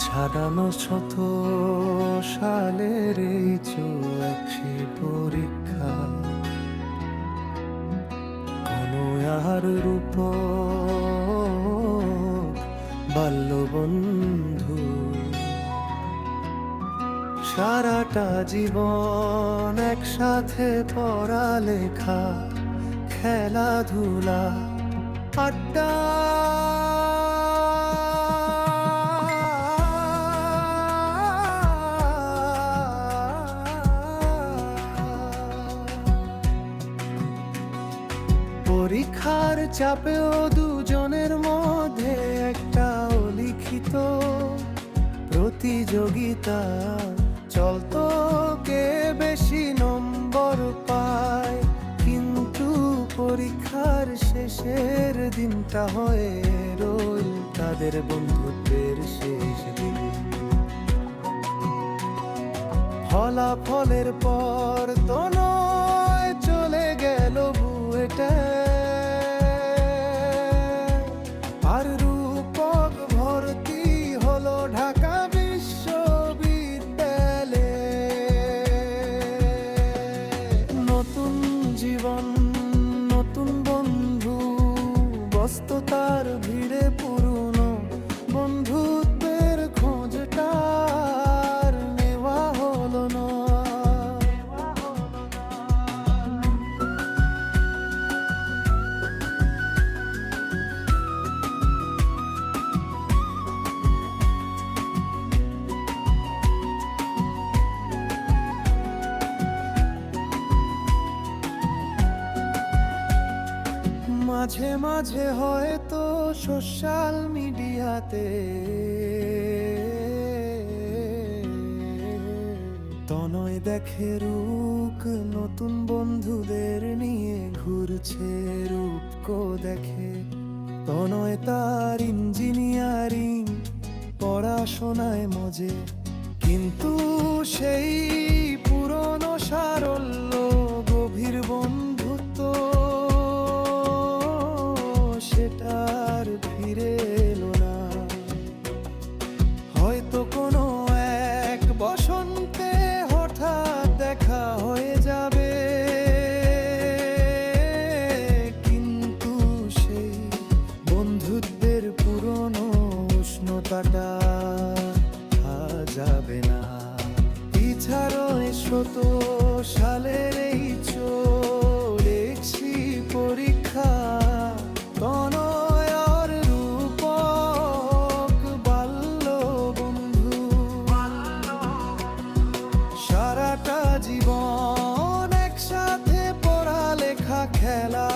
ছাড়ানো শত সালের এই একটি পরীক্ষা, কোনো আর রূপ বাল্যবন্ধু সারাটা জীবন একসাথে পড়ালেখা, খেলাধুলা, আড্ডা, পরীক্ষার চাপেও দুজনের মধ্যে একটা অলিখিত প্রতিযোগিতা চলতো, কে বেশি নম্বর পায়। কিন্তু পরীক্ষার শেষের দিনটা হয়ে রইল তাদের বন্ধুত্বের শেষ দিন। ফলাফলের পর তো নয় চলে গেল বুয়েটে, আর রূপক ভর্তি হলো ঢাকা বিশ্ববিদ্যালয়ে। নতুন জীবন, নতুন বন্ধু, ব্যস্ততার ভিড়ে পুরনো বন্ধুত্বের খোঁজটা আর নেওয়া হলো না। মাঝে মাঝে হয়তো সোশ্যাল মিডিয়াতে তনয় দেখে রূপ নতুন বন্ধুদের নিয়ে ঘুরছে। রূপকো দেখে তনয় তার ইঞ্জিনিয়ারিং পড়াশোনায় মজে, কিন্তু সেই পুরনো সারল্য গভীর বন্ধুত্ব সেটার ফিরে এলো না। হয়তো কোনো এক বসন্তে হঠাৎ দেখা হয়ে যাবে, কিন্তু সেই বন্ধুত্বের পুরনো উষ্ণতাটা যাবে না। পিছাড়ো শত সালের এই চলেছি পরীক্ষা, তনয় আর রূপক বাল্য বন্ধু সারাটা জীবন একসাথে পড়ালেখা, খেলা।